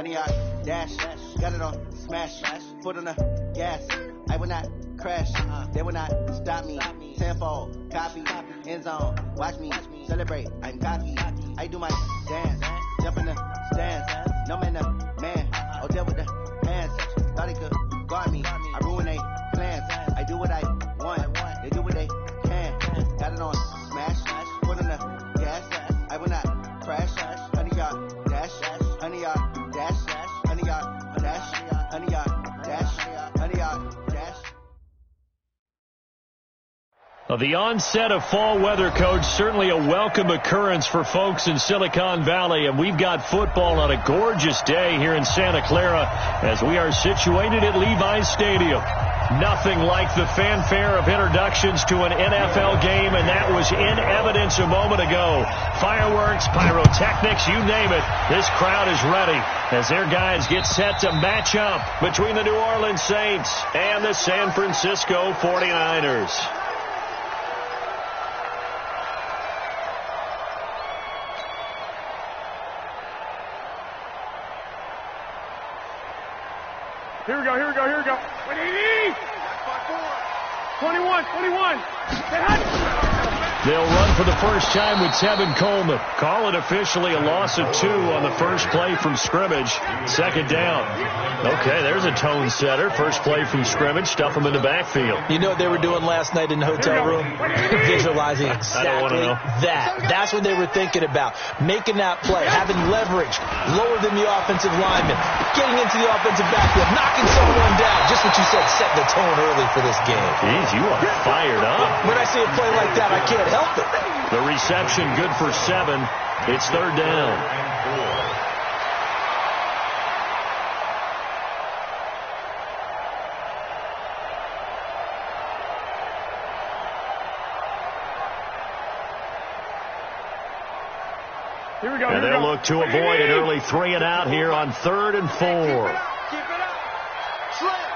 100-yard dash. Got it on smash. Foot on the gas. I will not crash. They will not stop me. Tenfold, copy, end zone. Watch me celebrate. I'm cocky. I do my dance. Jump in the stands. No man, the man. Oh, there with the hands. Thought he could guard me. I ruin they plans. I do what I want. They do what they can. Got it on smash. Foot on the gas. I will not crash. 100-yard dash. 100-yard dash. 100-yard dash. 100-yard dash. 100-yard dash. Well, the onset of fall weather, Coach, certainly a welcome occurrence for folks in Silicon Valley, and we've got football on a gorgeous day here in Santa Clara as we are situated at Levi's Stadium. Nothing like the fanfare of introductions to an NFL game, and that was in evidence a moment ago. Fireworks, pyrotechnics, you name it. This crowd is ready as their guys get set to match up between the New Orleans Saints and the San Francisco 49ers. Here we go. 21. They'll run for the first time with Tevin Coleman. Call it officially a loss of 2 on the first play from scrimmage. Second down. Okay, there's a tone setter. First play from scrimmage. Stuff them in the backfield. You know what they were doing last night in the hotel room? Visualizing exactly that. That's what they were thinking about. Making that play, having leverage, lower than the offensive lineman, getting into the offensive backfield, knocking someone down. Just what you said, set the tone early for this game. Jeez, you are fired up. When I see a play like that, I can't help it. The reception good for 7. It's third down. Here we go. And they'll look to avoid an early 3 and out here on 3rd and 4. Keep it up. Slam.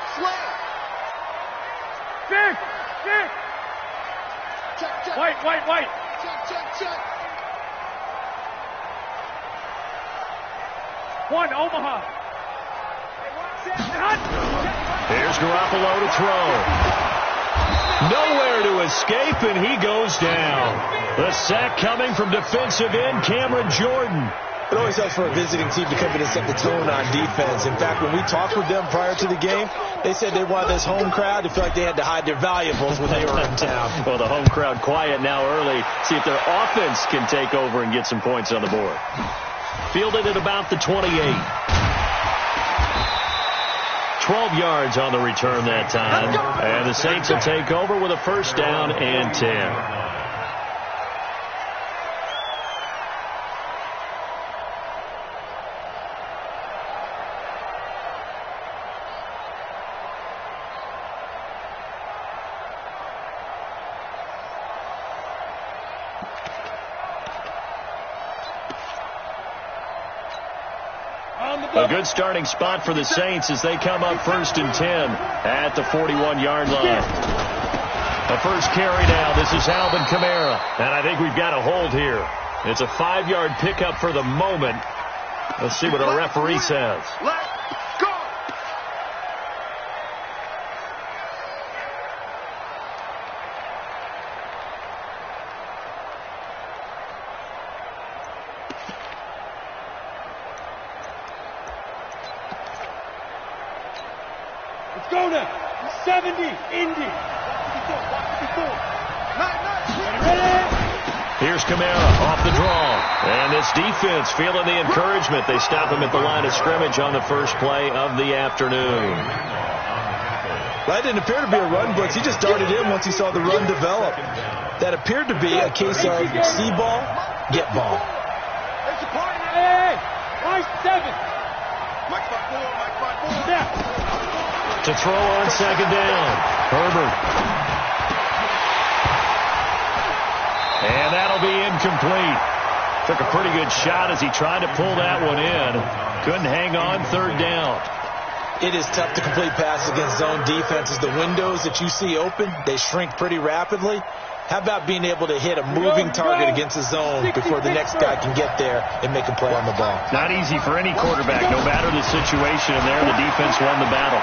Stick. Check. White. Check. One, Omaha. Here's Garoppolo to throw. Nowhere to escape, and he goes down. The sack coming from defensive end Cameron Jordan. It always helps for a visiting team to come in and set the tone on defense. In fact, when we talked with them prior to the game, they said they wanted this home crowd to feel like they had to hide their valuables when they were in town. Well, the home crowd quiet now early. See if their offense can take over and get some points on the board. Fielded at about the 28. 12 yards on the return that time. And the Saints will take over with a first down and 10. A good starting spot for the Saints as they come up 1st and 10 at the 41-yard line. The first carry now. This is Alvin Kamara. And I think we've got a hold here. It's a 5-yard pickup for the moment. Let's see what our referee says. Go now. 70, Indy. Here's Kamara off the draw. And this defense feeling the encouragement. They stop him at the line of scrimmage on the first play of the afternoon. That didn't appear to be a run blitz. He just darted in once he saw the run develop. That appeared to be a case of see ball, get ball. Hey, nice 7. Mike 5-4. Yeah. To throw on second down. Herbert. And that'll be incomplete. Took a pretty good shot as he tried to pull that one in. Couldn't hang on third down. It is tough to complete passes against zone defenses. The windows that you see open, they shrink pretty rapidly. How about being able to hit a moving target against the zone before the next guy can get there and make a play on the ball? Not easy for any quarterback, no matter the situation, and there the defense won the battle.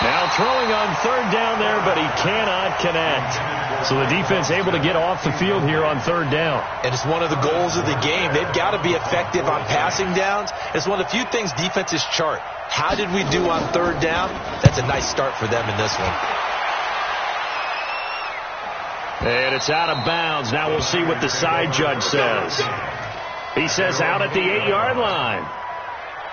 Now throwing on third down there, but he cannot connect. So the defense able to get off the field here on third down. And it's one of the goals of the game. They've got to be effective on passing downs. It's one of the few things defenses chart. How did we do on third down? That's a nice start for them in this one. And it's out of bounds. Now we'll see what the side judge says. He says out at the 8-yard line.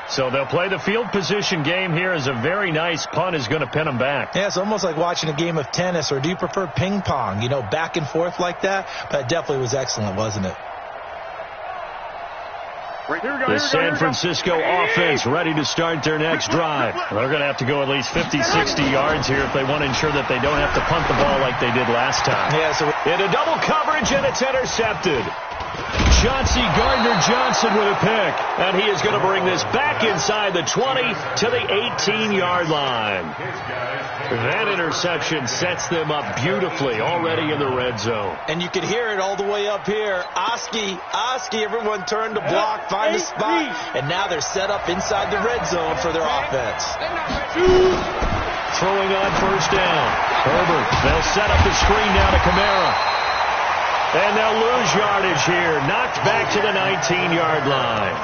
So they'll play the field position game here as a very nice punt is going to pin them back. Yeah, it's almost like watching a game of tennis, or do you prefer ping pong? You know, back and forth like that? But it definitely was excellent, wasn't it? The San Francisco offense ready to start their next drive. They're going to have to go at least 50, 60 yards here if they want to ensure that they don't have to punt the ball like they did last time. Yeah, so into double coverage, and it's intercepted. Chauncey Gardner-Johnson with a pick, and he is going to bring this back inside the 20 to the 18-yard line. That interception sets them up beautifully already in the red zone. And you can hear it all the way up here. Oski, everyone turned to block, find a spot, and now they're set up inside the red zone for their offense. Throwing on first down. Herbert, they'll set up the screen down to Kamara. And they'll lose yardage here. Knocked back to the 19-yard line.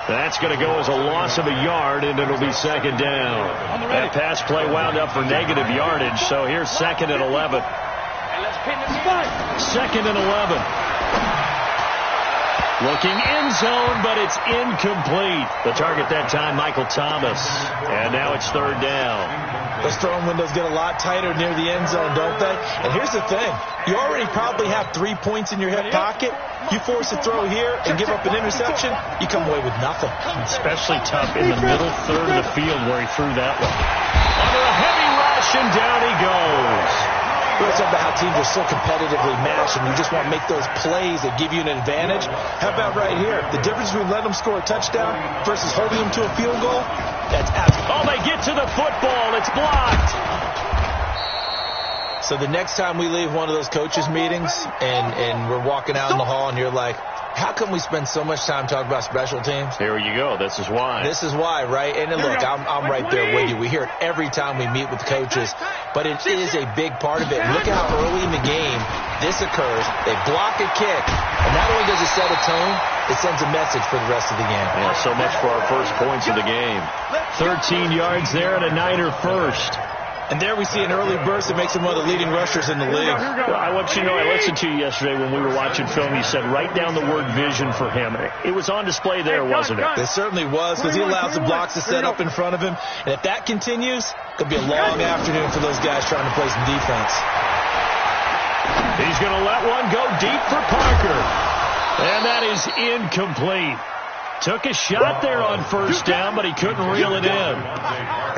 That's going to go as a loss of a yard, and it'll be second down. That pass play wound up for negative yardage, so here's second and 11. Second and 11. Looking end zone, but it's incomplete. The target that time, Michael Thomas. And now it's third down. Those throwing windows get a lot tighter near the end zone, don't they? And here's the thing. You already probably have 3 points in your hip pocket. You force a throw here and give up an interception, you come away with nothing. Especially tough in the middle third of the field where he threw that one. Under a heavy rush, and down he goes. We always talk about how teams are so competitively matched, and you just want to make those plays that give you an advantage. How about right here? The difference between letting them score a touchdown versus holding them to a field goal? That's absolutely. Oh, they get to the football. It's blocked. So the next time we leave one of those coaches' meetings and we're walking out in the hall and you're like, how come we spend so much time talking about special teams? Here you go. This is why. This is why, right? And look, I'm right there with you. We hear it every time we meet with coaches, but it is a big part of it. And look at how early in the game this occurs. They block a kick, and not only does it set a tone, it sends a message for the rest of the game. Yeah, so much for our first points of the game. 13 yards there and a Niner first. And there we see an early burst that makes him one of the leading rushers in the league. Well, I want you to know, I listened to you yesterday when we were watching film. You said write down the word vision for him. It was on display there, wasn't it? It certainly was, because he allows the blocks to set up in front of him. And if that continues, it'll be a long afternoon for those guys trying to play some defense. He's going to let one go deep for Parker. And that is incomplete. Took a shot there on first down, but he couldn't reel it in.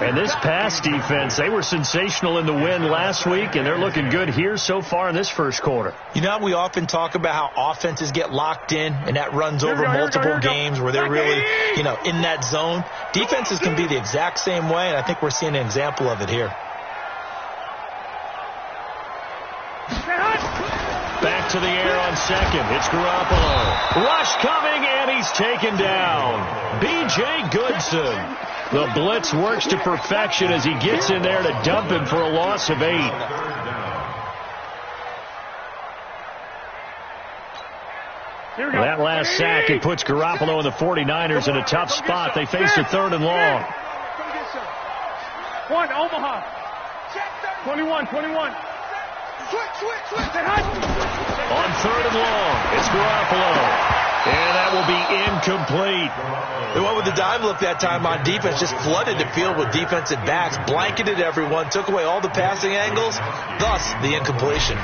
And this pass defense, they were sensational in the win last week, and they're looking good here so far in this first quarter. You know, we often talk about how offenses get locked in, and that runs over multiple games where they're really, in that zone. Defenses can be the exact same way, and I think we're seeing an example of it here. Back to the air on second. It's Garoppolo. Rush coming, and he's taken down. B.J. Goodson. The blitz works to perfection as he gets in there to dump him for a loss of 8. That last sack, it puts Garoppolo and the 49ers in a tough spot. They face a third and long. One, Omaha. 21. On third and long, it's Garoppolo. And that will be incomplete. They went with the dime look that time on defense, just flooded the field with defensive backs, blanketed everyone, took away all the passing angles, thus the incompletion.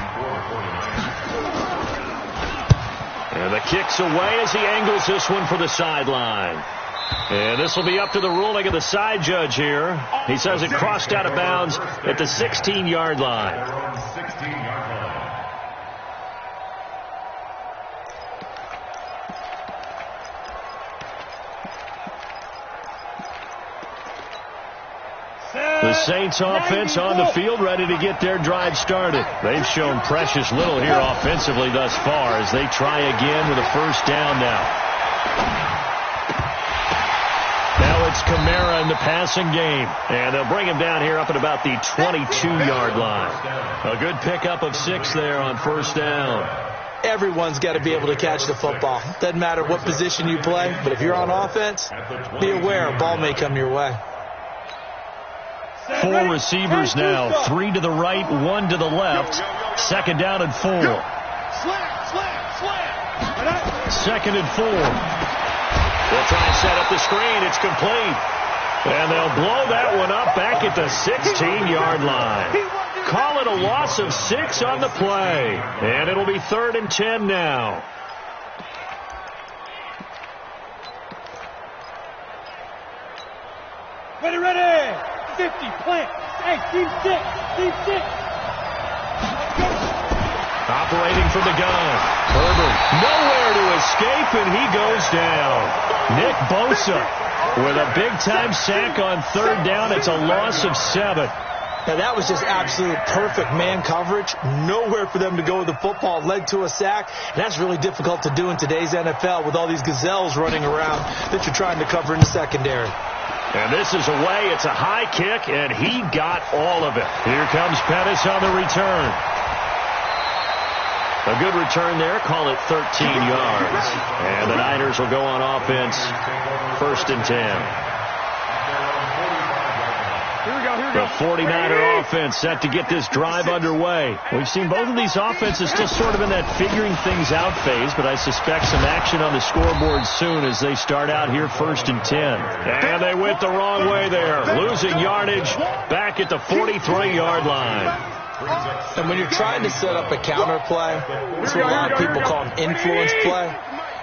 And the kick's away as he angles this one for the sideline. And this will be up to the ruling of the side judge here. He says it crossed out of bounds at the 16-yard line. The Saints offense on the field, ready to get their drive started. They've shown precious little here offensively thus far as they try again with a first down now. Now it's Kamara in the passing game, and they'll bring him down here up at about the 22-yard line. A good pickup of 6 there on first down. Everyone's got to be able to catch the football. Doesn't matter what position you play, but if you're on offense, be aware a ball may come your way. 4 receivers now, 3 to the right, 1 to the left. Second down and 4. Second and 4. They'll try and set up the screen. It's complete. And they'll blow that one up back at the 16-yard line. Call it a loss of 6 on the play. And it'll be 3rd and 10 now. Ready. 50, plant. Hey, team 6. Operating from the gun. Herbert nowhere to escape, and he goes down. Nick Bosa with a big-time sack on 3rd down. It's a loss of 7. Now, that was just absolute perfect man coverage. Nowhere for them to go with the football. Led to a sack. And that's really difficult to do in today's NFL with all these gazelles running around that you're trying to cover in the secondary. And this is away. It's a high kick, and he got all of it. Here comes Pettis on the return. A good return there. Call it 13 yards. And the Niners will go on offense. 1st and 10. The 49er offense set to get this drive underway. We've seen both of these offenses still sort of in that figuring things out phase, but I suspect some action on the scoreboard soon as they start out here 1st and 10. And they went the wrong way there, losing yardage back at the 43-yard line. And when you're trying to set up a counter play, it's what a lot of people call an influence play.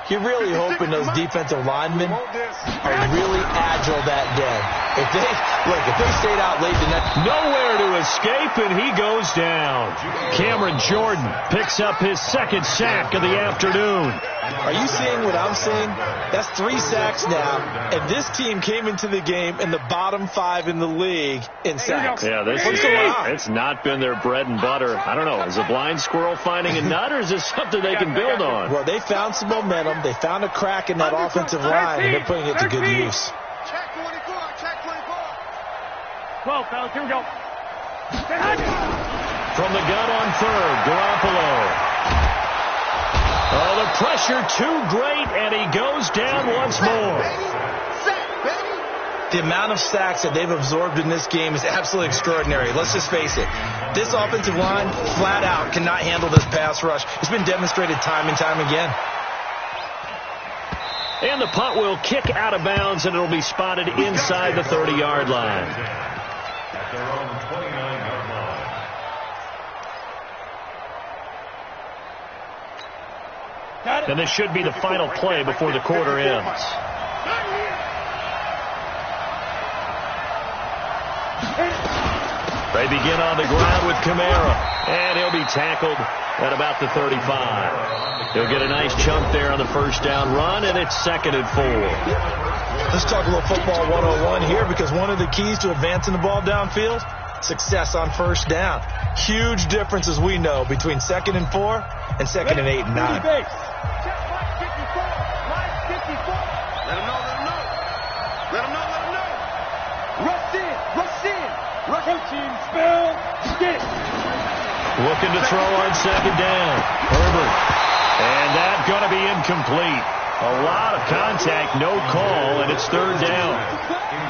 You're really hoping those defensive linemen are really agile that day. If they stayed out late the next... Nowhere to escape, and he goes down. Cameron Jordan picks up his 2nd sack of the afternoon. Are you seeing what I'm seeing? That's 3 sacks now, and this team came into the game in the bottom 5 in the league in sacks. Yeah, it's not been their bread and butter. I don't know. Is a blind squirrel finding a nut, or is this something they can build on? Well, they found some momentum. They found a crack in that offensive line, and they're putting it to good use. Check 12, fellas, here we go. From the gun on 3rd, Garoppolo. Oh, the pressure too great, and he goes down once more. The amount of sacks that they've absorbed in this game is absolutely extraordinary. Let's just face it. This offensive line, flat out, cannot handle this pass rush. It's been demonstrated time and time again. And the punt will kick out of bounds, and it'll be spotted inside the 30-yard line. At their own 29-yard line. And this should be the final play before the quarter ends. They begin on the ground with Kamara, and he'll be tackled at about the 35. He'll get a nice chunk there on the first down run, and it's 2nd and 4. Let's talk a little football 101 here, because one of the keys to advancing the ball downfield, success on first down. Huge difference, as we know, between 2nd and 4 and 2nd and 8 and 9. Let him know. Rush team, spell, get it. Looking to throw on 2nd down. Herbert. And that's going to be incomplete. A lot of contact, no call, and it's 3rd down.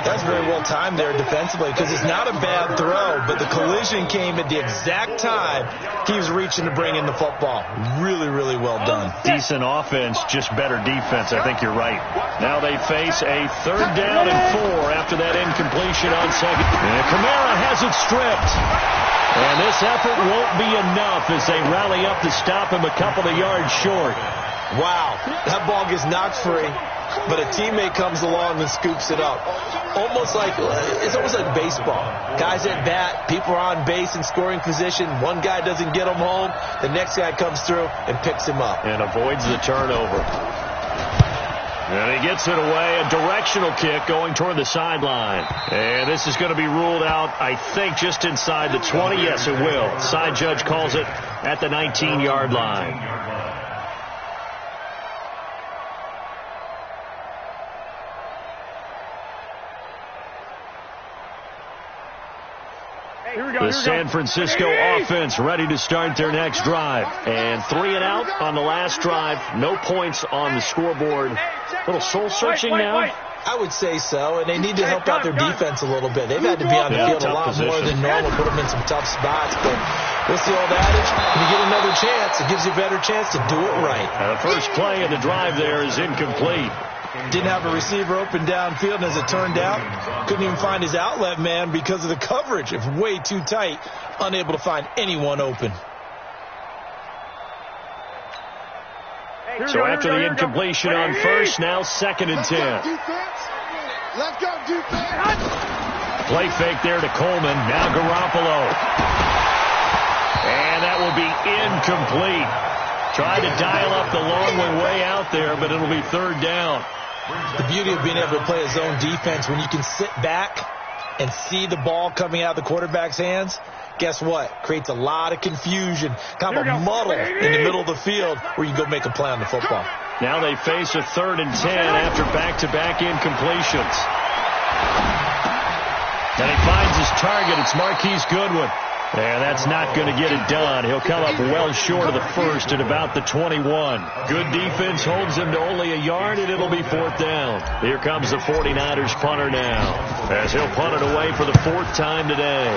That's very well timed there defensively, because it's not a bad throw, but the collision came at the exact time he was reaching to bring in the football. Really, really well done. Decent offense, just better defense. I think you're right. Now they face a 3rd down and 4 after that incompletion on 2nd. And Kamara has it stripped. And this effort won't be enough as they rally up to stop him a couple of yards short. Wow, that ball gets knocked free, but a teammate comes along and scoops it up. It's almost like baseball. Guys at bat, people are on base in scoring position. One guy doesn't get him home, the next guy comes through and picks him up. And avoids the turnover. And he gets it away, a directional kick going toward the sideline. And this is going to be ruled out, I think, just inside the 20. Yes, it will. Side judge calls it at the 19-yard line. The San Francisco offense ready to start their next drive. And 3 and out on the last drive. No points on the scoreboard. A little soul-searching now. I would say so, and they need to help out their defense a little bit. They've had to be on the field a lot more than normal, put them in some tough spots. But what's the old adage? When you get another chance, it gives you a better chance to do it right. The first play of the drive there is incomplete. Didn't have a receiver open downfield, and as it turned out, couldn't even find his outlet man because of the coverage. It was way too tight, unable to find anyone open. So after the incompletion on first, now 2nd and 10. Let's go, defense. Play fake there to Coleman. Now Garoppolo. And that will be incomplete. Tried to dial up the long one way out there, but it'll be 3rd down. The beauty of being able to play a zone defense, when you can sit back and see the ball coming out of the quarterback's hands, guess what? Creates a lot of confusion, kind of a muddle in the middle of the field where you can go make a play on the football. Now they face a 3rd and 10 after back-to-back incompletions. And he finds his target. It's Marquise Goodwin. And that's not going to get it done. He'll come up well short of the first at about the 21. Good defense holds him to only a yard, and it'll be 4th down. Here comes the 49ers punter now, as he'll punt it away for the 4th time today.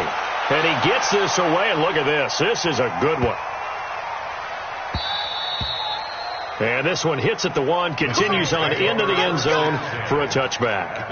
And he gets this away, and look at this. This is a good one. And this one hits at the 1, continues on into the end zone for a touchback.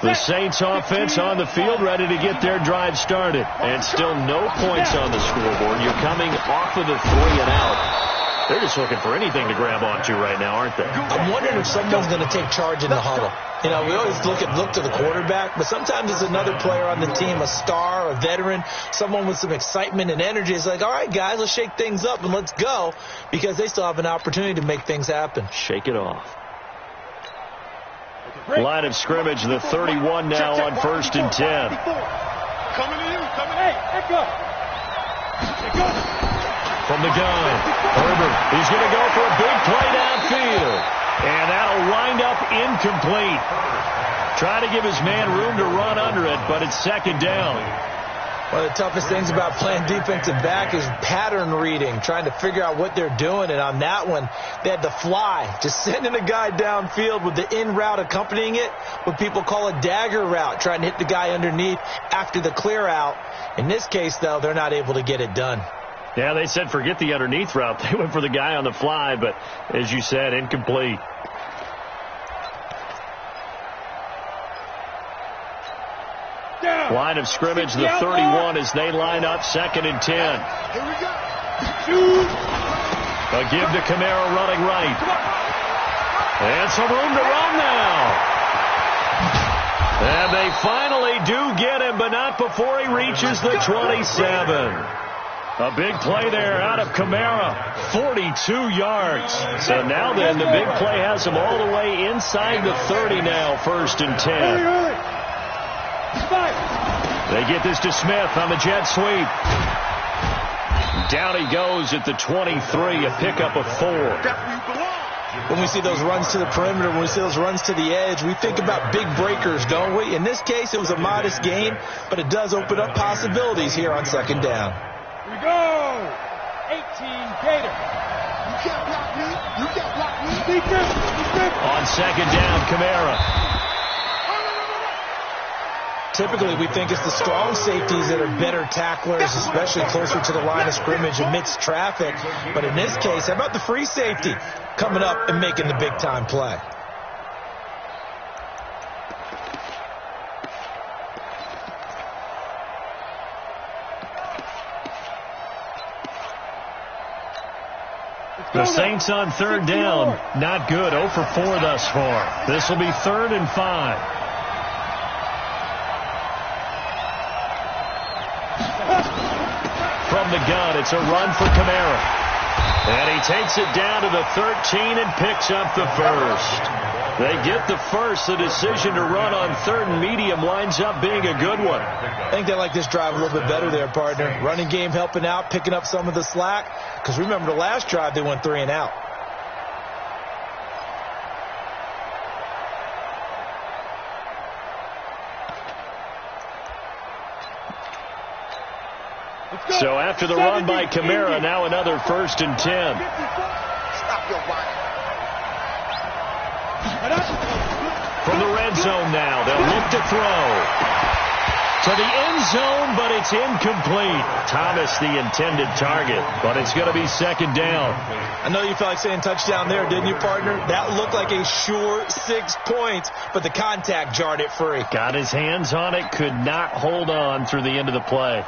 The Saints offense on the field ready to get their drive started. And still no points on the scoreboard. You're coming off of the 3 and out. They're just looking for anything to grab onto right now, aren't they? I'm wondering if someone's going to take charge in the huddle. You know, we always look to the quarterback, but sometimes it's another player on the team, a star, a veteran, someone with some excitement and energy. It's like, all right, guys, let's shake things up and let's go, because they still have an opportunity to make things happen. Shake it off. Line of scrimmage, the 31 now on 1st and 10. Coming to you, coming. Hey, back up. From the gun, Herbert, he's going to go for a big play downfield. And that'll wind up incomplete. Try to give his man room to run under it, but it's 2nd down. One of the toughest things about playing defensive back is pattern reading, trying to figure out what they're doing. And on that one, they had the fly, just sending a guy downfield with the in route accompanying it, what people call a dagger route, trying to hit the guy underneath after the clear out. In this case, though, they're not able to get it done. Yeah, they said forget the underneath route. They went for the guy on the fly, but as you said, incomplete. Line of scrimmage, the 31 as they line up 2nd and 10. Here we go. A give to Kamara running right. And some room to run now. And they finally do get him, but not before he reaches the 27. A big play there out of Kamara, 42 yards. So now then, the big play has him all the way inside the 30 now, 1st and 10. They get this to Smith on the jet sweep. Down he goes at the 23, a pickup of 4. When we see those runs to the perimeter, when we see those runs to the edge, we think about big breakers, don't we? In this case, it was a modest gain, but it does open up possibilities here on 2nd down. Here we go. 18 Gator. You can't block me. You can't block me. Defense. On 2nd down, Kamara. Typically, we think it's the strong safeties that are better tacklers, especially closer to the line of scrimmage amidst traffic. But in this case, how about the free safety coming up and making the big-time play? The Saints on 3rd down. Not good. 0 for 4 thus far. This will be 3rd and 5. It's a run for Kamara. And he takes it down to the 13 and picks up the first. They get the first. The decision to run on 3rd and medium winds up being a good one. I think they like this drive a little bit better there, partner. Running game helping out, picking up some of the slack. Because remember, the last drive they went 3 and out. So after the run by Kamara, now another 1st and 10. Stop your body. From the red zone now, they'll look to throw. To the end zone, but it's incomplete. Thomas the intended target, but it's going to be 2nd down. I know you felt like saying touchdown there, didn't you, partner? That looked like a sure 6 points, but the contact jarred it free. Got his hands on it, could not hold on through the end of the play.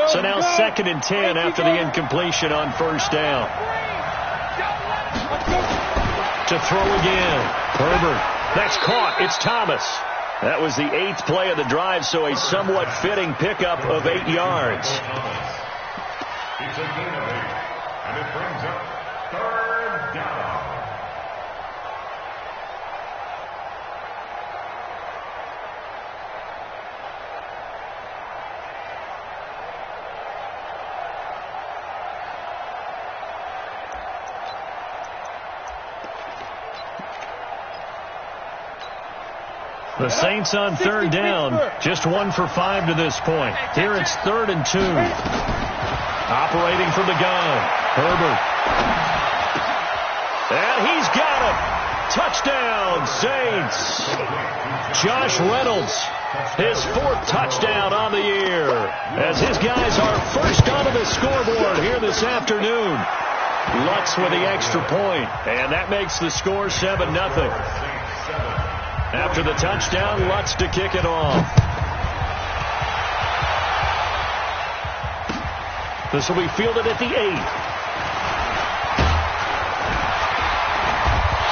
So now 2nd and 10 after the incompletion on 1st down. To throw again. Herbert. That's caught. It's Thomas. That was the 8th play of the drive, so a somewhat fitting pickup of 8 yards. It's a gain of 8, and it brings up 3rd down. The Saints on 3rd down, just 1 for 5 to this point. Here it's 3rd and 2. Operating from the gun, Herbert. And he's got it. Touchdown, Saints. Josh Reynolds, his 4th touchdown on the year, as his guys are first onto the scoreboard here this afternoon. Lutz with the extra point, and that makes the score 7-0. After the touchdown, Lutz to kick it off. This will be fielded at the 8.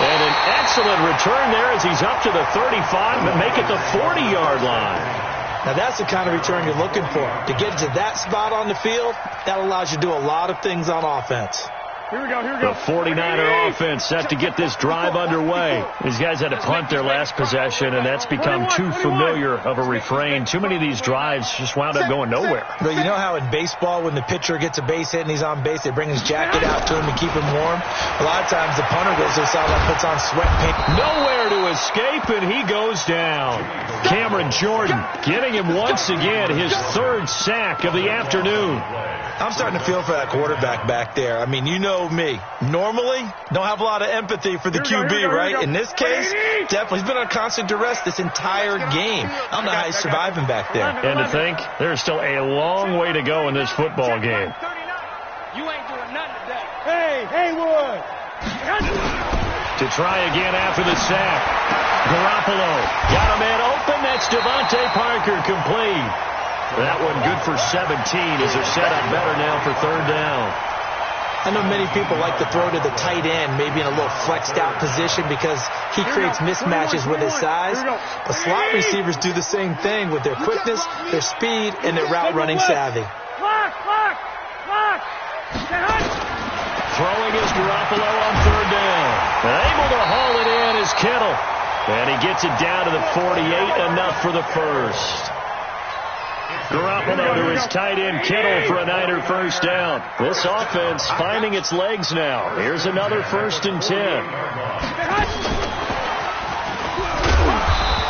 And an excellent return there as he's up to the 35 and make it the 40-yard line. Now, that's the kind of return you're looking for. To get to that spot on the field, that allows you to do a lot of things on offense. Here we go, here we go. The 49er offense set to get this drive underway. These guys had to punt their last possession, and that's become too familiar of a refrain. Too many of these drives just wound up going nowhere. But you know how in baseball, when the pitcher gets a base hit and he's on base, they bring his jacket out to him to keep him warm? A lot of times the punter goes to the sideline, puts on sweat paint. Nowhere to escape, and he goes down. Cameron Jordan getting him once again, his 3rd sack of the afternoon. I'm starting to feel for that quarterback back there. I mean, you know me. Normally, don't have a lot of empathy for the QB, right? In this case, definitely. He's been on constant duress this entire game. I don't know how he's surviving back there. And to think, there's still a long way to go in this football game. You ain't doing nothing today. Hey, Haywood. To try again after the sack. Garoppolo got a man open. That's Devontae Parker, complete. That one good for 17 as they're set up better now for 3rd down. I know many people like to throw to the tight end, maybe in a little flexed out position because he creates mismatches with his size. But slot receivers do the same thing with their quickness, their speed, and their route running savvy. Throwing is Garoppolo on 3rd down. Able to haul it in is Kittle. And he gets it down to the 48, enough for the first. Garoppolo to his tight end Kittle for a Niner 1st down. This offense finding its legs now. Here's another 1st and 10.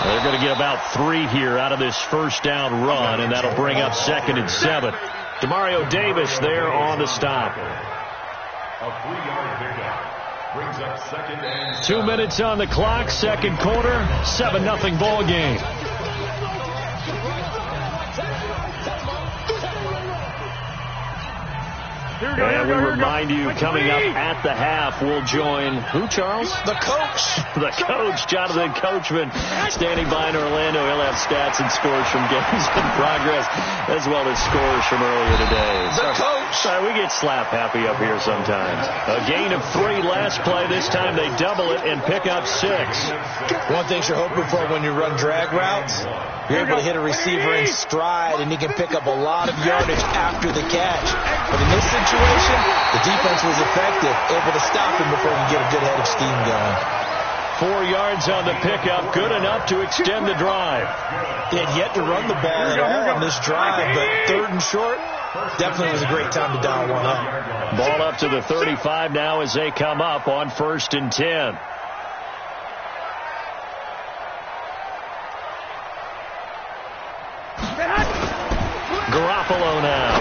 They're going to get about 3 here out of this 1st down run, and that'll bring up 2nd and 7. Demario Davis there on the stop. A 3-yard pickup brings up 2nd and 2 minutes on the clock, 2nd quarter, 7-0 ball game. And we remind you, coming up at the half, we'll join who, Charles? The coach. The coach, Jonathan Coachman, standing by in Orlando. He'll have stats and scores from games in progress, as well as scores from earlier today. The coach. Sorry, we get slap happy up here sometimes. A gain of 3 last play. This time they double it and pick up 6. One thing you're hoping for when you run drag routes, you're able to hit a receiver in stride, and he can pick up a lot of yardage after the catch. But in this situation, the defense was effective, able to stop him before he could get a good head of steam going. 4 yards on the pickup, good enough to extend the drive. They had yet to run the ball at all on this drive, but 3rd and short, definitely was a great time to dial one up. Ball up to the 35 now as they come up on 1st and 10. Garoppolo now.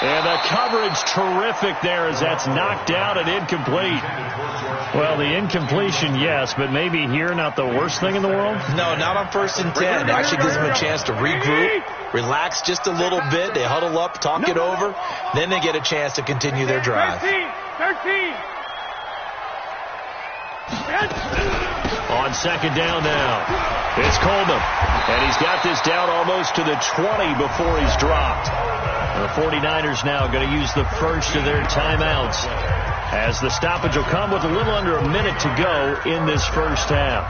And the coverage terrific there as that's knocked out and incomplete. Well, the incompletion, yes, but maybe here not the worst thing in the world? No, not on 1st and 10. It actually gives them a chance to regroup, relax just a little bit. They huddle up, talk it over. Then they get a chance to continue their drive. 13. On 2nd down now, it's Coleman. And he's got this down almost to the 20 before he's dropped. The 49ers now going to use the first of their timeouts as the stoppage will come with a little under a minute to go in this first half.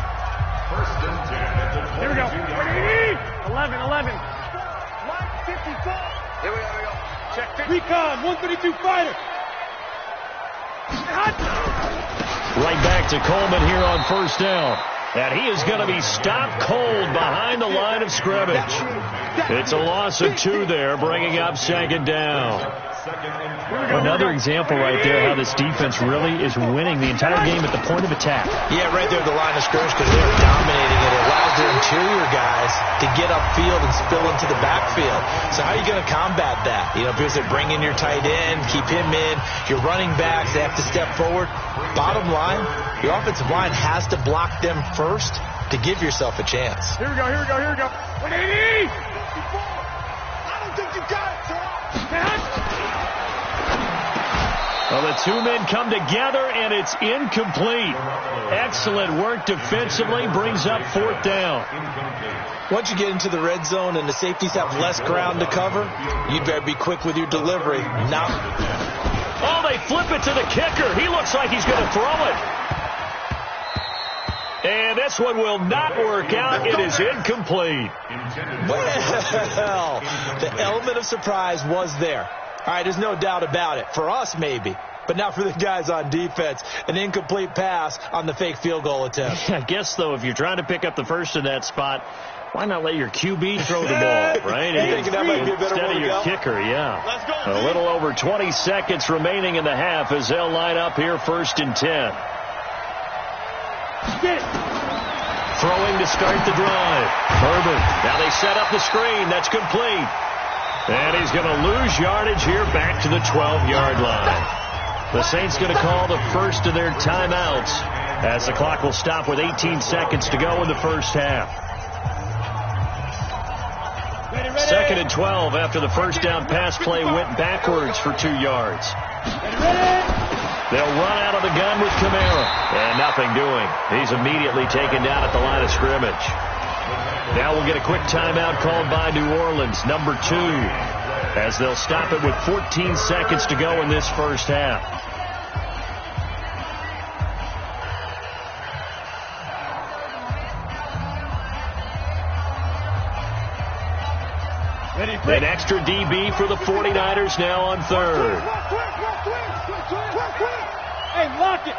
Here we go. 11. 154. Here we go. Check. Recon, 132 fighter. Right back to Coleman here on 1st down. And he is going to be stopped cold behind the line of scrimmage. It's a loss of 2 there, bringing up 2nd down. Another example right there how this defense really is winning the entire game at the point of attack. Yeah, right there at the line of scrimmage because they're dominating it. It allows their interior guys to get upfield and spill into the backfield. So how are you going to combat that? Because they bring in your tight end, keep him in. Your running backs, they have to step forward. Bottom line, your offensive line has to block them first to give yourself a chance. Here we go. 180. I don't think you got it, sir. Well, the 2 men come together, and it's incomplete. Excellent work defensively, brings up 4th down. Once you get into the red zone and the safeties have less ground to cover, you'd better be quick with your delivery. Oh, they flip it to the kicker. He looks like he's going to throw it. And this one will not work out. It is incomplete. Well, the element of surprise was there. All right, there's no doubt about it. For us, maybe. But not for the guys on defense. An incomplete pass on the fake field goal attempt. I guess, though, if you're trying to pick up the first in that spot, why not let your QB throw the ball, right? You thinking that might be a better way to go? Instead of your kicker, yeah. Let's go, A little over 20 seconds remaining in the half as they'll line up here 1st and 10. Throwing to start the drive. Herbert. Now they set up the screen. That's complete. And he's going to lose yardage here back to the 12-yard line. The Saints going to call the first of their timeouts as the clock will stop with 18 seconds to go in the first half. 2nd and 12 after the first down pass play went backwards for 2 yards. They'll run out of the gun with Kamara. And nothing doing. He's immediately taken down at the line of scrimmage. Now we'll get a quick timeout called by New Orleans, number 2, as they'll stop it with 14 seconds to go in this first half. An extra DB for the 49ers now on 3rd. Hey, lock it.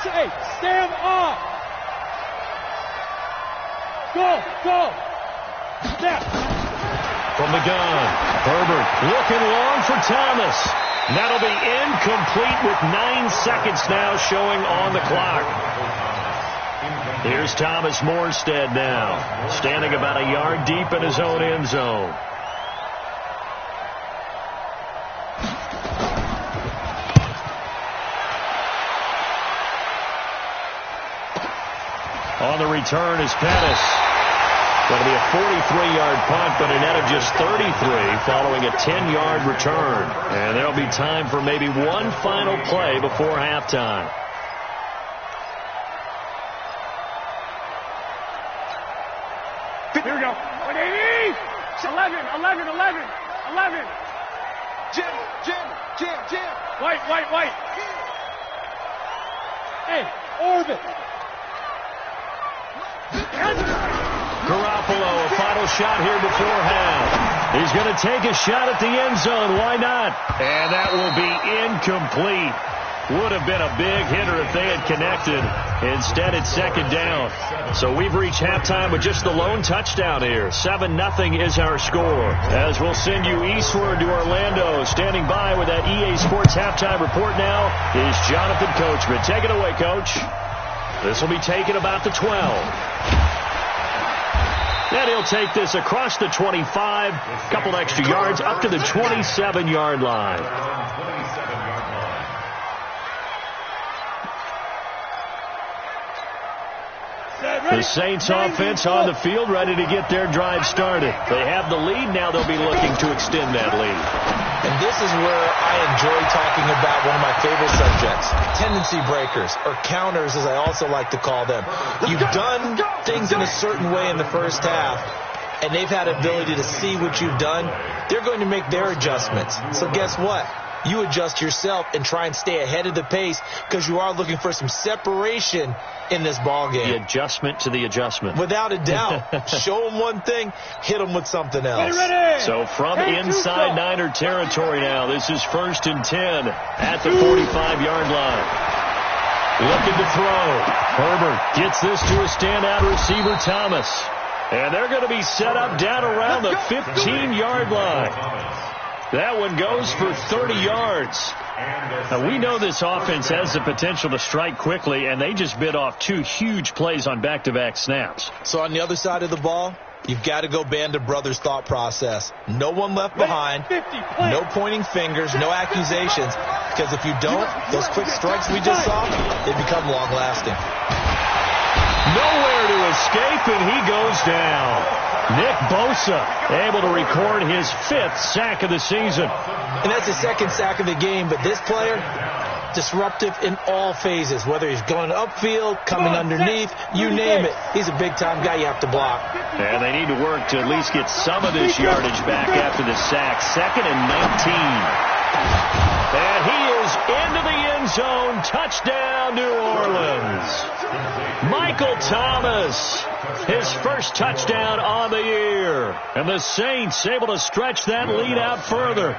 Hey, stand off. Go. Step. From the gun, Herbert looking long for Thomas. That'll be incomplete with 9 seconds now showing on the clock. Here's Thomas Morstead now, standing about a yard deep in his own end zone. On the return is Pettis. Going to be a 43-yard punt, but a net of just 33 following a 10-yard return. And there'll be time for maybe one final play before halftime. Here we go. 180! 11. Jim. White. Hey, orbit. Garoppolo, a final shot here before half. He's going to take a shot at the end zone. Why not? And that will be incomplete. Would have been a big hitter if they had connected. Instead, it's second down. So we've reached halftime with just the lone touchdown here. 7-0 is our score. As we'll send you eastward to Orlando. Standing by with that EA Sports halftime report now is Jonathan Coachman. Take it away, Coach. This will be taken about the 12. Then he'll take this across the 25, couple extra yards up to the 27-yard line. The Saints offense on the field, ready to get their drive started. They have the lead. Now they'll be looking to extend that lead. And this is where I enjoy talking about one of my favorite subjects, tendency breakers, or counters, as I also like to call them. You've done things in a certain way in the first half, and they've had ability to see what you've done. They're going to make their adjustments. So guess what? You adjust yourself and try and stay ahead of the pace because you are looking for some separation in this ball game. The adjustment to the adjustment. Without a doubt. Show them one thing, hit them with something else. So from inside Niner territory now, this is 1st and 10 at the 45-yard line. Looking to throw. Herbert gets this to a standout receiver, Thomas. And they're going to be set up down around the 15-yard line. That one goes for 30 yards. Now, we know this offense has the potential to strike quickly, and they just bit off 2 huge plays on back-to-back snaps. So on the other side of the ball, you've got to go Band of Brothers thought process. No one left behind, no pointing fingers, no accusations, because if you don't, those quick strikes we just saw, they become long-lasting. Nowhere to escape, and he goes down. Nick Bosa able to record his 5th sack of the season. And that's the 2nd sack of the game, but this player, disruptive in all phases, whether he's going upfield, coming underneath, you name it. He's a big-time guy you have to block. And they need to work to at least get some of this yardage back after the sack. 2nd and 19. And he is into the end zone. Touchdown, New Orleans. Michael Thomas, his first touchdown on the year. And the Saints able to stretch that lead out further.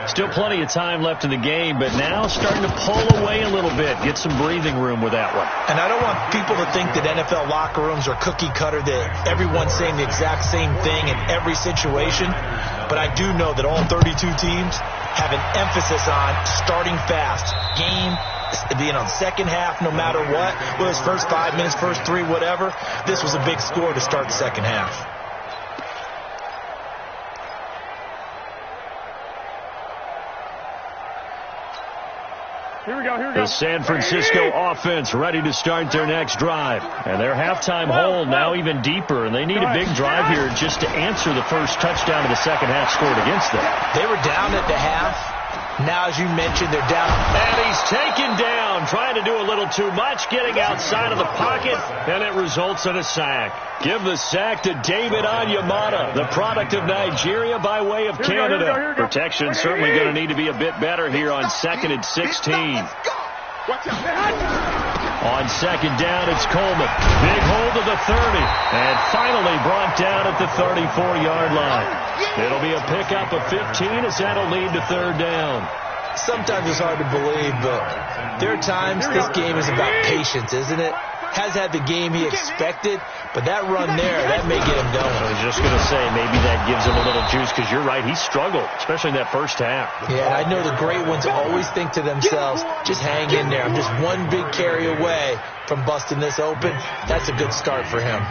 Still plenty of time left in the game, but now starting to pull away a little bit. Get some breathing room with that one. And I don't want people to think that NFL locker rooms are cookie cutter, that everyone's saying the exact same thing in every situation. But I do know that all 32 teams have an emphasis on starting fast. Game being on second half no matter what, whether it's first 5 minutes, first 3, whatever. This was a big score to start the second half. Here we go. The San Francisco offense ready to start their next drive. And their halftime hole now even deeper. And they need a big drive here just to answer the first touchdown of the second half scored against them. They were down at the half. Now, as you mentioned, they're down. And he's taken down, trying to do a little too much, getting outside of the pocket, and it results in a sack. Give the sack to David Onyemata, the product of Nigeria by way of Canada. Protection certainly going to need to be a bit better here on 2nd and 16. On second down, it's Coleman. Big hold of the 30. And finally brought down at the 34-yard line. It'll be a pickup of 15 as that'll lead to 3rd down. Sometimes it's hard to believe, but there are times this game is about patience, isn't it? Has had the game he expected, but that run there, that may get him going. I was just going to say, maybe that gives him a little juice, because you're right, he struggled, especially in that first half. Yeah, and I know the great ones always think to themselves, just hang in there. I'm just one big carry away from busting this open. That's a good start for him.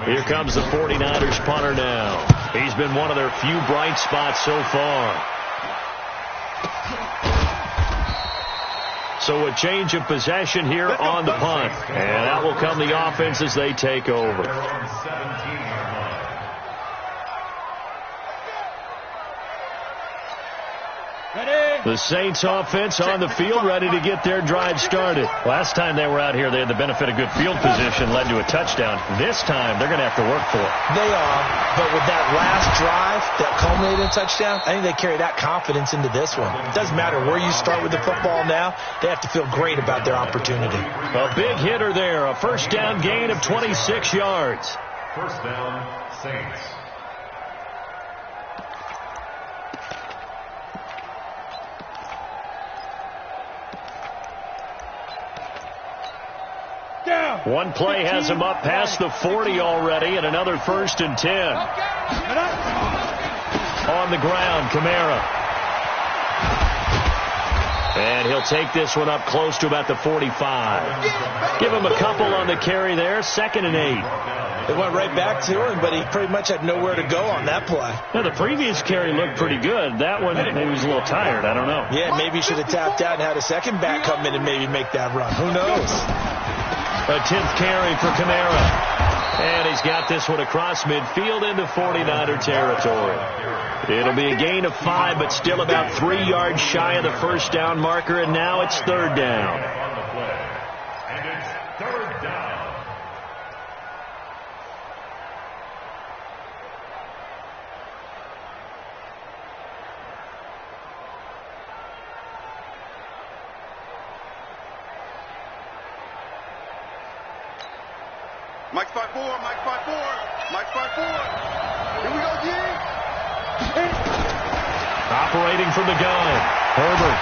Here comes the 49ers punter now. He's been one of their few bright spots so far. So a change of possession here on the punt. And that will come the offense as they take over. The Saints offense on the field, ready to get their drive started. Last time they were out here, they had the benefit of good field position, led to a touchdown. This time, they're going to have to work for it. They are, but with that last drive that culminated in a touchdown, I think they carry that confidence into this one. It doesn't matter where you start with the football now. They have to feel great about their opportunity. A big hitter there, a first down gain of 26 yards. First down, Saints. One play has him up past the 40 already, and another 1st and 10. On the ground, Kamara. And he'll take this one up close to about the 45. Give him a couple on the carry there, 2nd and 8. They went right back to him, but he pretty much had nowhere to go on that play. Now, the previous carry looked pretty good. That one, maybe he was a little tired. I don't know. Yeah, maybe he should have tapped out and had a second back come in and maybe make that run. Who knows? A 10th carry for Kamara. And he's got this one across midfield into 49er territory. It'll be a gain of 5, but still about 3 yards shy of the first down marker, and now it's 3rd down. And it's 3rd down. Mike's by 4, Mike's by 4, Mike's by 4. Here we go, G. Operating from the gun, Herbert.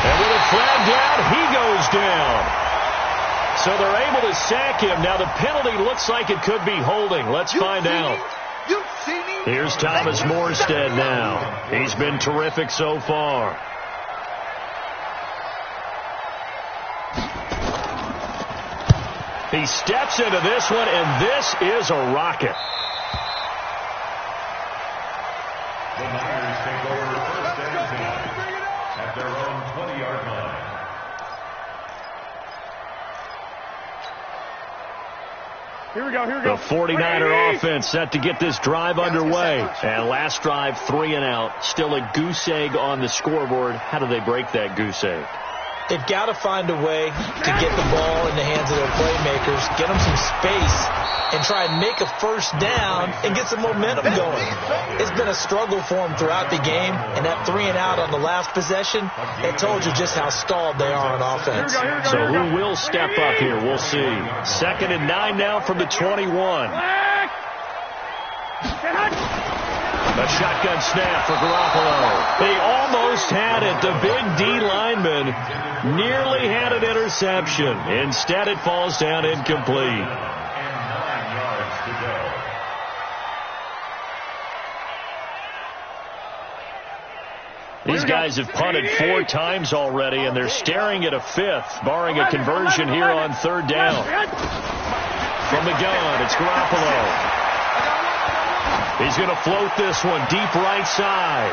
And with a flag down, he goes down. So they're able to sack him. Now the penalty looks like it could be holding. Let's find out. Here's Thomas Morstead now. He's been terrific so far. He steps into this one, and this is a rocket. The Niners take over 1st and 10 at their own 20-yard line. Here we go, here we go. The 49er offense set to get this drive underway. And last drive, 3 and out. Still a goose egg on the scoreboard. How do they break that goose egg? They've got to find a way to get the ball in the hands of their playmakers, get them some space, and try and make a first down and get some momentum going. It's been a struggle for them throughout the game, and that 3 and out on the last possession, it told you just how stalled they are on offense. So who will step up here? We'll see. 2nd and 9 now from the 21. A shotgun snap for Garoppolo. They almost had it. The big D lineman nearly had an interception. Instead, it falls down incomplete. And 9 yards to go. These guys have punted 4 times already, and they're staring at a 5th, barring a conversion here on 3rd down. From the gun, it's Garoppolo. He's going to float this one deep right side.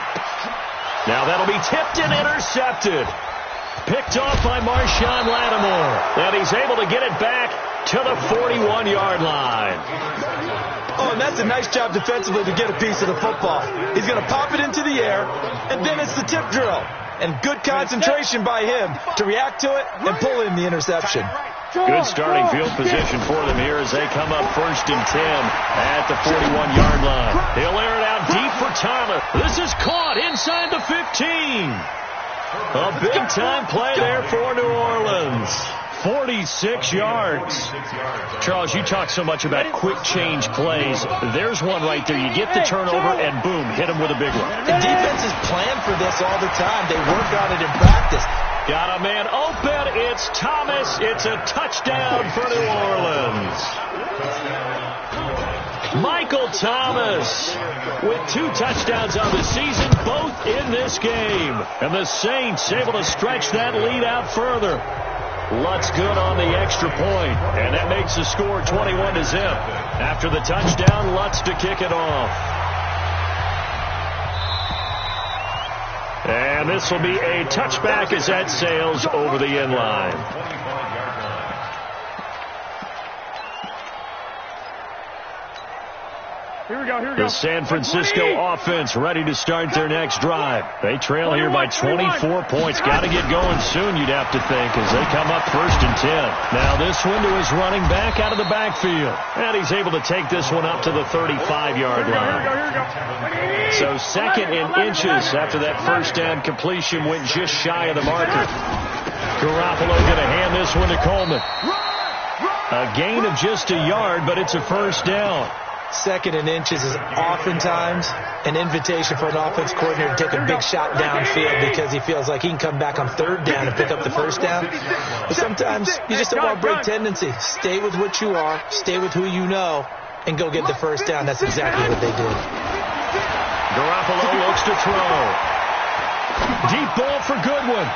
Now that'll be tipped and intercepted. Picked off by Marshawn Lattimore. And he's able to get it back to the 41-yard line. Oh, and that's a nice job defensively to get a piece of the football. He's going to pop it into the air, and then it's the tip drill. And good concentration by him to react to it and pull in the interception. Good starting field position for them here as they come up 1st and 10 at the 41-yard line. He'll air it out deep for Thomas. This is caught inside the 15. A big-time play there for New Orleans. 46 yards. Charles, you talk so much about quick change plays. There's one right there. You get the turnover, and boom, hit him with a big one. The defenses plan for this all the time. They work on it in practice. Got a man open. It's Thomas. It's a touchdown for New Orleans. Michael Thomas with 2 touchdowns on the season, both in this game. And the Saints able to stretch that lead out further. Lutz good on the extra point, and that makes the score 21-0. After the touchdown, Lutz to kick it off. And this will be a touchback as that sails over the end line. The San Francisco offense ready to start their next drive. They trail here by 24 points. Got to get going soon, you'd have to think, as they come up 1st and 10. Now this one to his running back out of the backfield. And he's able to take this one up to the 35-yard line. So 2nd and inches after that first down completion went just shy of the marker. Garoppolo going to hand this one to Coleman. A gain of just a yard, but it's a first down. 2nd and inches is oftentimes an invitation for an offense coordinator to take a big shot downfield because he feels like he can come back on 3rd down and pick up the first down. But sometimes you just don't want to break tendency. Stay with what you are, stay with who you know, and go get the first down. That's exactly what they did. Garoppolo looks to throw. Deep ball for Goodwin.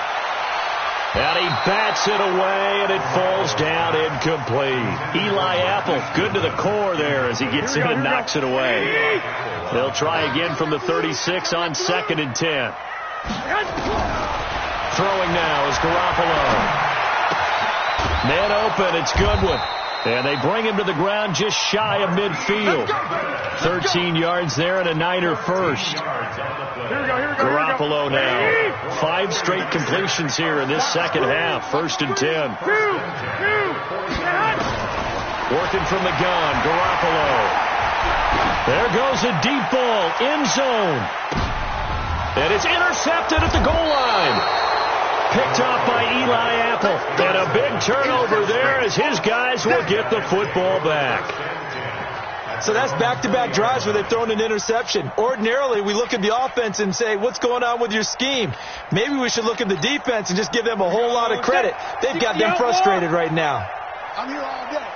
And he bats it away, and it falls down incomplete. Eli Apple, good to the core there as he gets in and knocks it away. They'll try again from the 36 on 2nd and 10. Throwing now is Garoppolo. Man open, it's Goodwin. And they bring him to the ground just shy of midfield. 13 yards there and a Niner first. Garoppolo now. 5 straight completions here in this second half. 1st and 10. Working from the gun, Garoppolo. There goes a deep ball, end zone. And it's intercepted at the goal line. Picked off by Eli Apple. And a big turnover there as his guys will get the football back. So that's back-to-back drives where they've thrown an interception. Ordinarily, we look at the offense and say, what's going on with your scheme? Maybe we should look at the defense and just give them a whole lot of credit. They've got them frustrated right now. I'm here all day.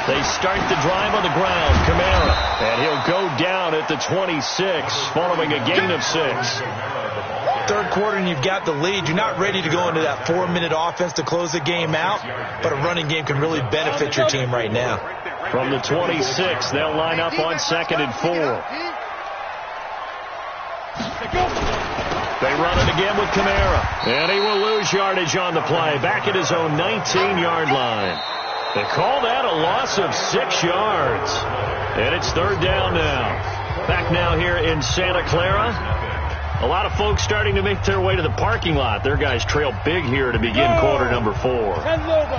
They start the drive on the ground. Kamara. And he'll go down at the 26 following a gain of 6. 3rd quarter and you've got the lead. You're not ready to go into that 4-minute offense to close the game out, but a running game can really benefit your team right now. From the 26, they'll line up on 2nd and 4. They run it again with Kamara. And he will lose yardage on the play. Back at his own 19-yard line. They call that a loss of 6 yards. And it's 3rd down now. Back now here in Santa Clara. A lot of folks starting to make their way to the parking lot. Their guys trail big here to begin quarter number 4.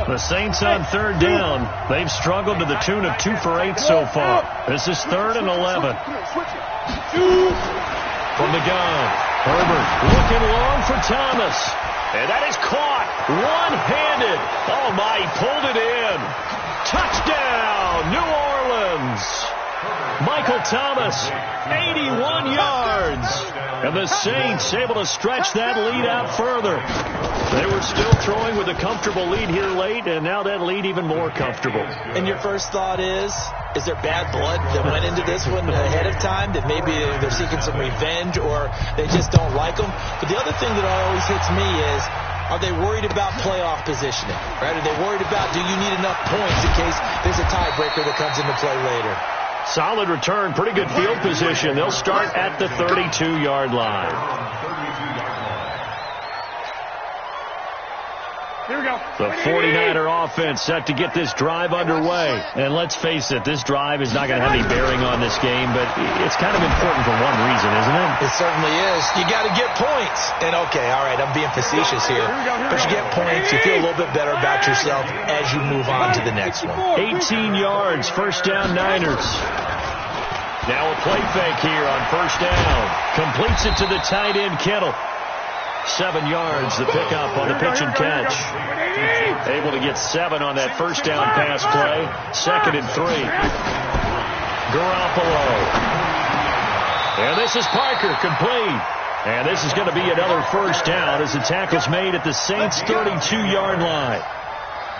The Saints on 3rd down. They've struggled to the tune of 2 for 8 so far. This is 3rd and 11. From the gun, Herbert looking long for Thomas. And that is caught one-handed. Oh, my, he pulled it in. Touchdown, New Orleans. Michael Thomas, 81 yards. And the Saints able to stretch that lead out further. They were still throwing with a comfortable lead here late, and now that lead even more comfortable. And your first thought is there bad blood that went into this one ahead of time, that maybe they're seeking some revenge or they just don't like them? But the other thing that always hits me is, are they worried about playoff positioning? Right? Are they worried about, do you need enough points in case there's a tiebreaker that comes into play later? Solid return, pretty good field position. They'll start at the 32-yard line. Here we go. The 49er offense set to get this drive underway. And let's face it, this drive is not going to have any bearing on this game, but it's kind of important for one reason, isn't it? It certainly is. You got to get points. And, okay, all right, I'm being facetious here. But you get points, you feel a little bit better about yourself as you move on to the next one. 18 yards, first down Niners. Now a play fake here on first down. Completes it to the tight end, Kittle. 7 yards, the pickup on the pitch and catch. Able to get 7 on that first down pass play. 2nd and 3. Garoppolo. And this is Parker, complete. And this is going to be another first down as the tackle's made at the Saints' 32-yard line.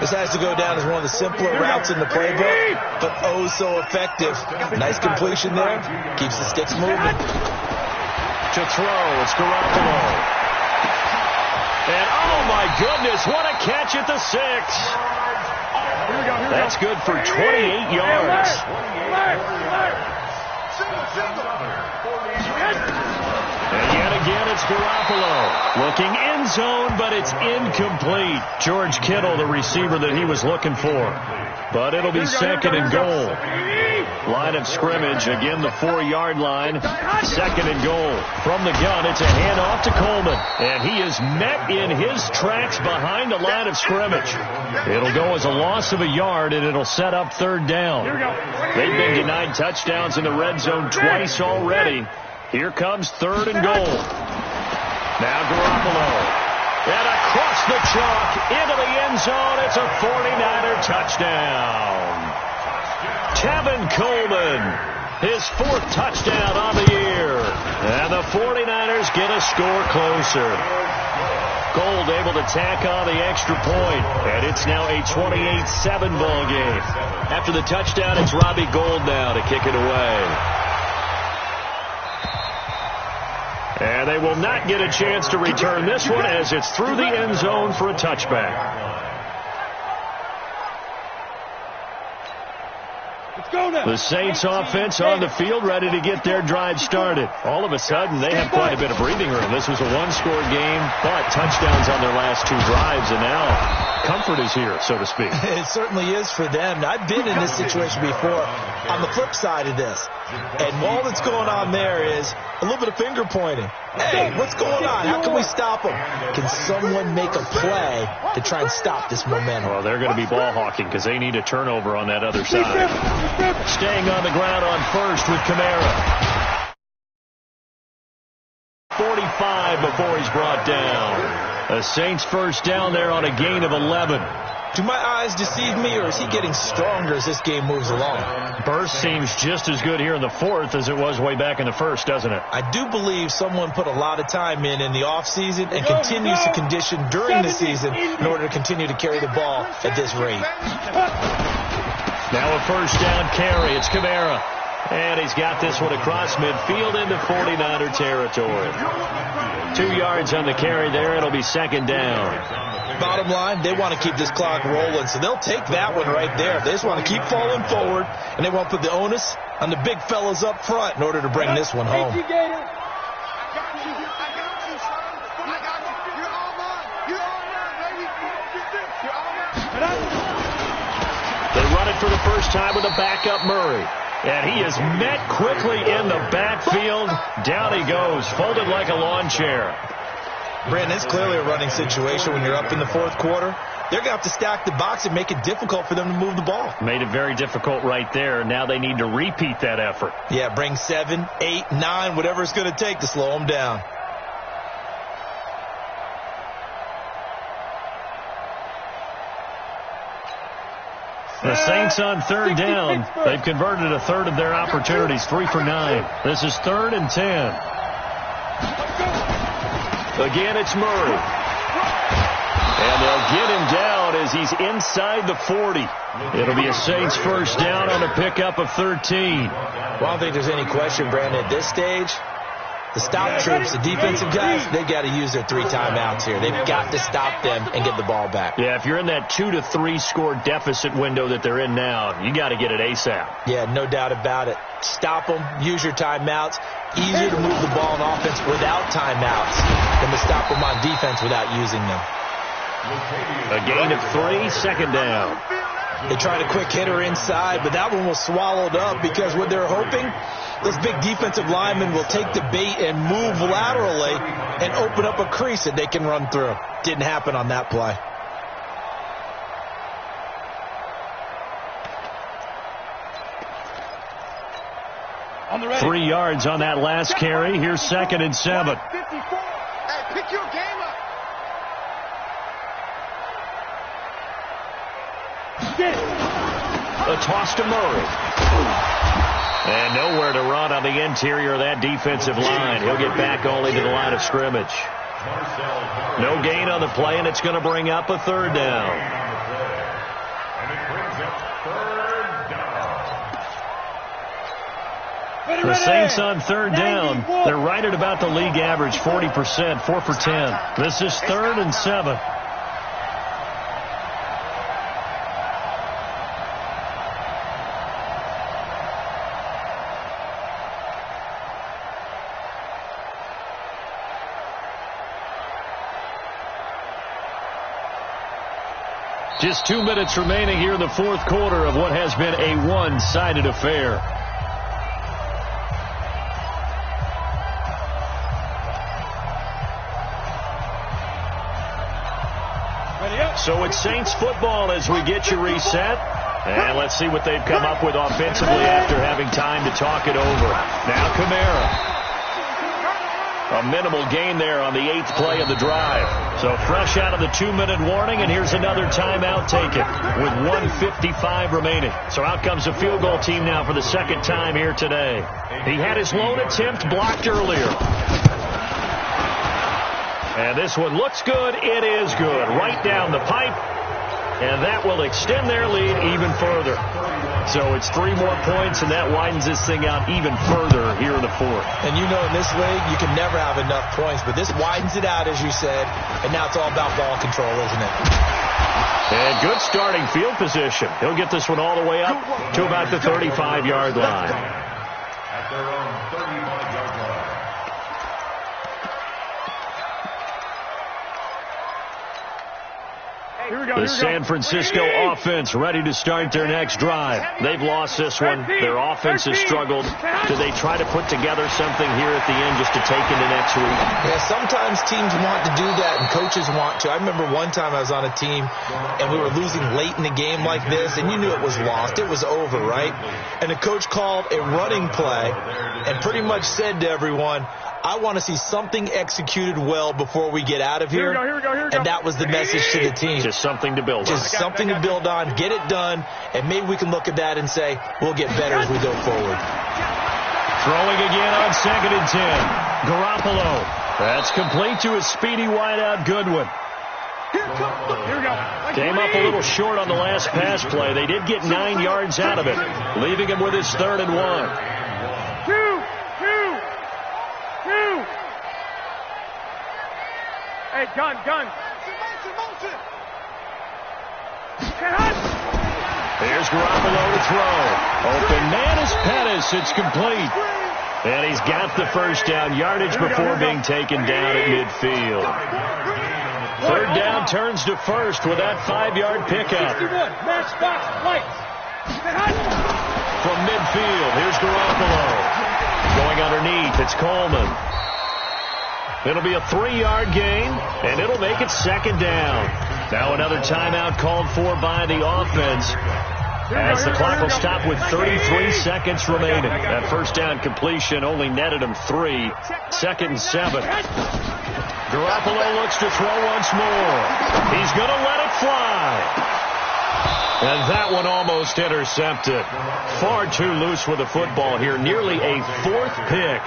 This has to go down as one of the simpler routes in the playbook, but oh so effective. Nice completion there. Keeps the sticks moving. To throw, it's Garoppolo. And, oh, my goodness, what a catch at the 6. That's good for 28 yards. And yet again, it's Garoppolo. Looking end zone, but it's incomplete. George Kittle, the receiver that he was looking for. But it'll be second and goal. Line of scrimmage, again the 4-yard line. Second and goal. From the gun, it's a handoff to Coleman. And he is met in his tracks behind the line of scrimmage. It'll go as a loss of a yard, and it'll set up third down. They've been denied touchdowns in the red zone twice already. Here comes third and goal. Now Garoppolo. And across the chalk into the end zone. It's a 49er touchdown. Tevin Coleman, his 4th touchdown on the year. And the 49ers get a score closer. Gold able to tack on the extra point. And it's now a 28-7 ball game. After the touchdown, it's Robbie Gould now to kick it away. And they will not get a chance to return this one as it's through the end zone for a touchback. The Saints offense on the field ready to get their drive started. All of a sudden, they have quite a bit of breathing room. This was a one-score game, but touchdowns on their last 2 drives, and now comfort is here, so to speak. It certainly is for them. I've been in this situation before on the flip side of this. And all that's going on there is a little bit of finger pointing. Hey, what's going on? How can we stop them? Can someone make a play to try and stop this momentum? Well, they're going to be ball hawking because they need a turnover on that other side. Staying on the ground on first with Kamara. 45 before he's brought down. The Saints first down there on a gain of 11. Do my eyes deceive me, or is he getting stronger as this game moves along? Burst seems just as good here in the 4th as it was way back in the 1st, doesn't it? I do believe someone put a lot of time in the offseason and continues to condition during the season in order to continue to carry the ball at this rate. Now a first down carry. It's Kamara. And he's got this one across midfield into 49er territory. 2 yards on the carry there. It'll be second down. Bottom line, they want to keep this clock rolling, so they'll take that one right there. They just want to keep falling forward, and they want to put the onus on the big fellas up front in order to bring this one home. They run it for the first time with a backup Murray. And he is met quickly in the backfield. Down he goes, folded like a lawn chair. Brandon, it's clearly a running situation when you're up in the 4th quarter. They're going to have to stack the box and make it difficult for them to move the ball. Made it very difficult right there. Now they need to repeat that effort. Yeah, bring 7, 8, 9, whatever it's going to take to slow them down. The Saints on third down. They've converted a third of their opportunities, 3 for 9. This is 3rd and 10. Again, it's Murray. And they'll get him down as he's inside the 40. It'll be a Saints first down on a pickup of 13. Well, I don't think there's any question, Brandon, at this stage. The stop troops, the defensive guys, they've got to use their 3 timeouts here. They've got to stop them and get the ball back. Yeah, if you're in that 2 to 3 score deficit window that they're in now, you got to get it ASAP. Yeah, no doubt about it. Stop them, use your timeouts. Easier to move the ball on offense without timeouts than to stop them on defense without using them. A gain of 3, second down. They tried a quick hitter inside, but that one was swallowed up because what they're hoping, those big defensive linemen will take the bait and move laterally and open up a crease that they can run through. Didn't happen on that play. On the ready. 3 yards on that last carry. Here's 2nd and 7. Hey, pick your game up. A toss to Murray. And nowhere to run on the interior of that defensive line. He'll get back only to the line of scrimmage. No gain on the play, and it's going to bring up a third down. The Saints on third down. They're right at about the league average, 40%, 4 for 10. This is 3rd and 7. Just 2 minutes remaining here in the fourth quarter of what has been a one-sided affair. So it's Saints football as we get you reset. And let's see what they've come up with offensively after having time to talk it over. Now Kamara. A minimal gain there on the 8th play of the drive. So fresh out of the 2-minute warning, and here's another timeout taken with 1:55 remaining. So out comes a field goal team now for the second time here today. He had his lone attempt blocked earlier. And this one looks good. It is good. Right down the pipe. And that will extend their lead even further. So it's 3 more points, and that widens this thing out even further here in the fourth. And you know, in this league, you can never have enough points, but this widens it out, as you said, and now it's all about ball control, isn't it? And good starting field position. He'll get this one all the way up to about the 35-yard line. At their own 35-yard line. The San Francisco offense ready to start their next drive. They've lost this one. Their offense has struggled. Do they try to put together something here at the end just to take into next week? Yeah, sometimes teams want to do that and coaches want to. I remember one time I was on a team and we were losing late in the game like this, and you knew it was lost. It was over, right? And the coach called a running play and pretty much said to everyone, I want to see something executed well before we get out of here. Here we go. And that was the message to the team. Just something to build on. Just something to build on, get it done, and maybe we can look at that and say, we'll get better as we go forward. Throwing again on 2nd and 10. Garoppolo. That's complete to a speedy wideout Goodwin. Here we go. Came up a little short on the last pass play. They did get 9 yards out of it, leaving him with his 3rd and 1. Two. Hey, gun. Motion. Here's Garoppolo to throw. Open man is Pettis. It's complete. And he's got the first down yardage before being taken down at midfield. 3rd down turns to 1st with that 5-yard pickup. Match box, lights. From midfield, here's Garoppolo. Going underneath, it's Coleman. It'll be a 3-yard gain, and it'll make it 2nd down. Now another timeout called for by the offense, as the clock will stop with 33 seconds remaining. That first down completion only netted him 3. 2nd and 7. Garoppolo looks to throw once more. He's going to let it fly. And that one almost intercepted. Far too loose with the football here. Nearly a 4th pick,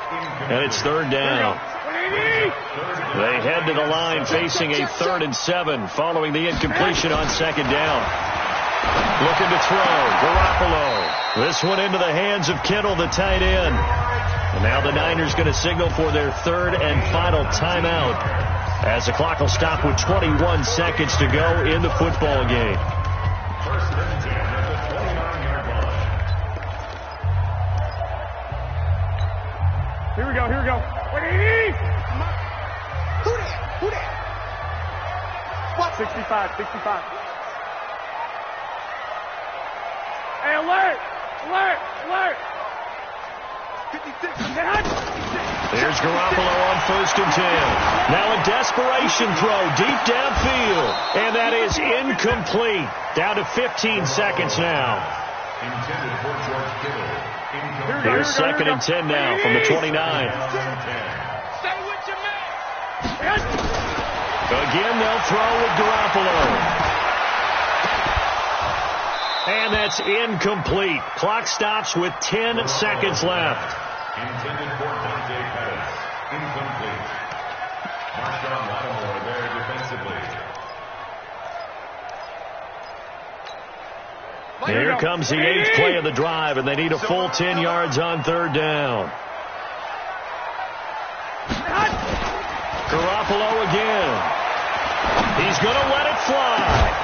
and it's 3rd down. They head to the line facing a 3rd and 7 following the incompletion on 2nd down. Looking to throw. Garoppolo. This one into the hands of Kittle, the tight end. And now the Niners going to signal for their 3rd and final timeout, as the clock will stop with 21 seconds to go in the football game. Here we go. Who that? What? 65. Hey, alert! 56. There's Garoppolo on 1st and 10. Now a desperation throw deep downfield, and that is incomplete. Down to 15 seconds now. Intended for George Kittle. Here's 2nd and 10 now from the 29. Stay with your man. Again, they'll throw with Garoppolo. And that's incomplete. Clock stops with 10 seconds left. Intended for Dante Pettis. Incomplete. Marshawn Lattimore there defensively. Here comes the 8th play of the drive, and they need a full 10 yards on 3rd down. Garoppolo again. He's going to let it fly.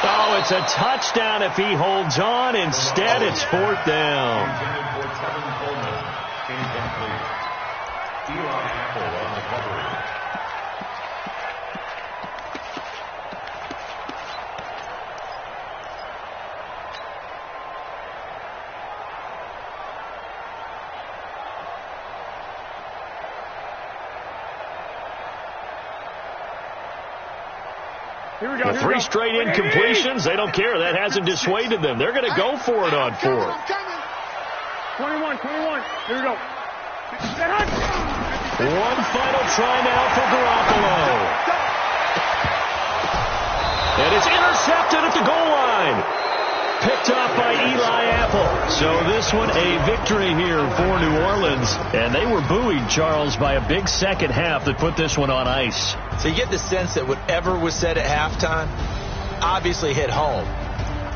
Oh, it's a touchdown if he holds on. Instead, it's 4th down. Intended for Tevin Coleman. Incomplete. Eli Apple on the coverage. Here we go. The 3 straight incompletions, they don't care. That hasn't dissuaded them. They're going to go for it on 4th. 21. Here we go. One final try now for Garoppolo. And it's intercepted at the goal line. Picked off by Eli Apple. So this one a victory here for New Orleans. And they were buoyed, Charles, by a big second half that put this one on ice. So you get the sense that whatever was said at halftime obviously hit home.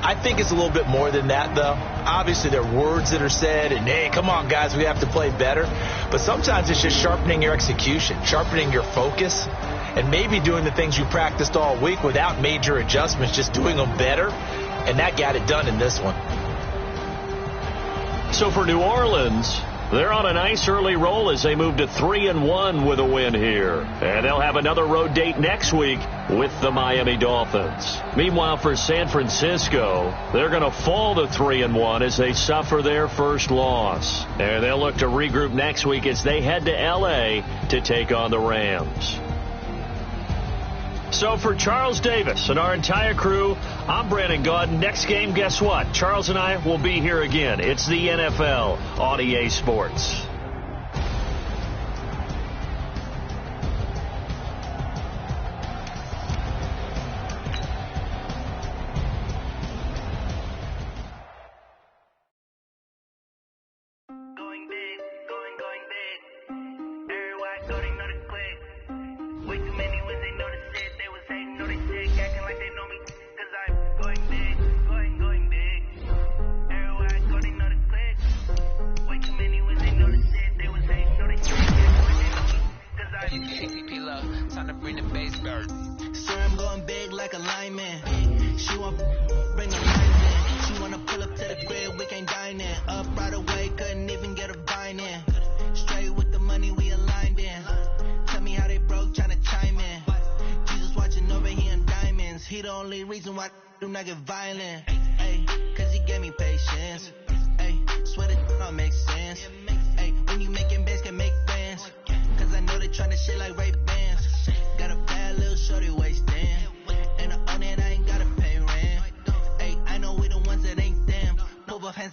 I think it's a little bit more than that, though. Obviously, there are words that are said, and, hey, come on, guys, we have to play better. But sometimes it's just sharpening your execution, sharpening your focus, and maybe doing the things you practiced all week without major adjustments, just doing them better. And that got it done in this one. So for New Orleans, they're on a nice early roll as they move to 3-1 with a win here. And they'll have another road date next week with the Miami Dolphins. Meanwhile, for San Francisco, they're going to fall to 3-1 as they suffer their first loss. And they'll look to regroup next week as they head to L.A. to take on the Rams. So for Charles Davis and our entire crew, I'm Brandon Gaudin. Next game, guess what? Charles and I will be here again. It's the NFL on EA Sports.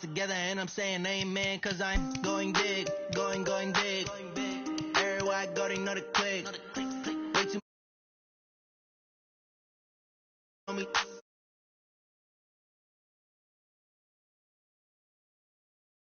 Together and I'm saying amen, cause I'm going big, going big. Everywhere I go, they know the click. Way too